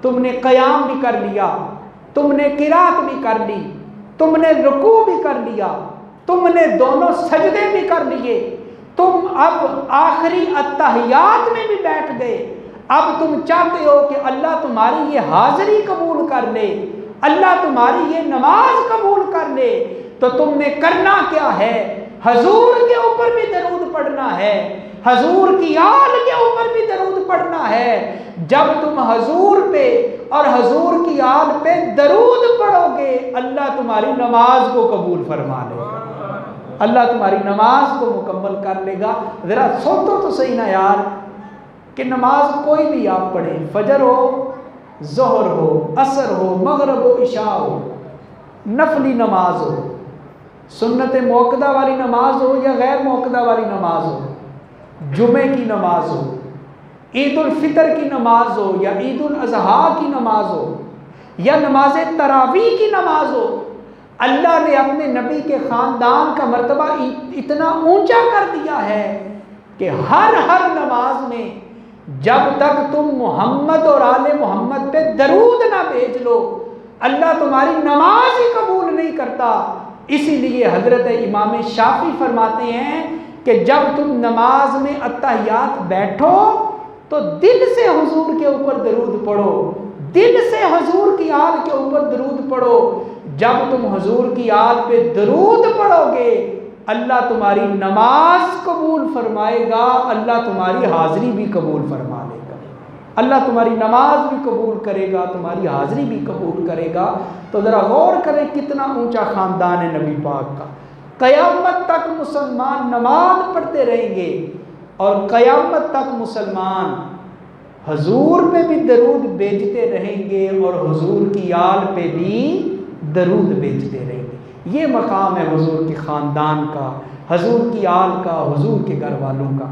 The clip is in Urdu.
تم نے قیام بھی کر لیا، تم نے قرات بھی کر لی، تم نے رکوع بھی کر لیا، تم نے دونوں سجدے بھی کر لیے، تم اب آخری اتحیات میں بھی بیٹھ گئے، اب تم چاہتے ہو کہ اللہ تمہاری یہ حاضری قبول کر لے، اللہ تمہاری یہ نماز قبول کر لے، تو تم نے کرنا کیا ہے؟ حضور کے اوپر بھی درود پڑھنا ہے، حضور کی آل کے اوپر بھی درود پڑھنا ہے۔ جب تم حضور پہ اور حضور کی آل پہ درود پڑھو گے، اللہ تمہاری نماز کو قبول فرما لے گا، اللہ تمہاری نماز کو مکمل کر لے گا۔ ذرا سوچو تو صحیح نا یار، کہ نماز کوئی بھی آپ پڑھیں، فجر ہو، ظہر ہو، عصر ہو، مغرب ہو، عشاء ہو، نفلی نماز ہو، سنت موقدہ والی نماز ہو یا غیر موقدہ والی نماز ہو، جمعے کی نماز ہو، عید الفطر کی نماز ہو یا عید الاضحیٰ کی نماز ہو یا نماز تراویح کی نماز ہو، اللہ نے اپنے نبی کے خاندان کا مرتبہ اتنا اونچا کر دیا ہے کہ ہر نماز میں جب تک تم محمد اور آل محمد پہ درود نہ بھیج لو، اللہ تمہاری نماز ہی قبول نہیں کرتا۔ اسی لیے حضرت امام شافعی فرماتے ہیں کہ جب تم نماز میں اتحیات بیٹھو تو دل سے حضور کے اوپر درود پڑھو، دل سے حضور کی آل کے اوپر درود پڑھو۔ جب تم حضور کی آل پہ درود پڑھو گے، اللہ تمہاری نماز قبول فرمائے گا، اللہ تمہاری حاضری بھی قبول فرما لے گا، اللہ تمہاری نماز بھی قبول کرے گا، تمہاری حاضری بھی قبول کرے گا۔ تو ذرا غور کریں کتنا اونچا خاندان ہے نبی پاک کا۔ قیامت تک مسلمان نماز پڑھتے رہیں گے اور قیامت تک مسلمان حضور پہ بھی درود بھیجتے رہیں گے اور حضور کی آل پہ بھی درود بھیجتے رہیں گے۔ یہ مقام ہے حضور کے خاندان کا، حضور کی آل کا، حضور کے گھر والوں کا۔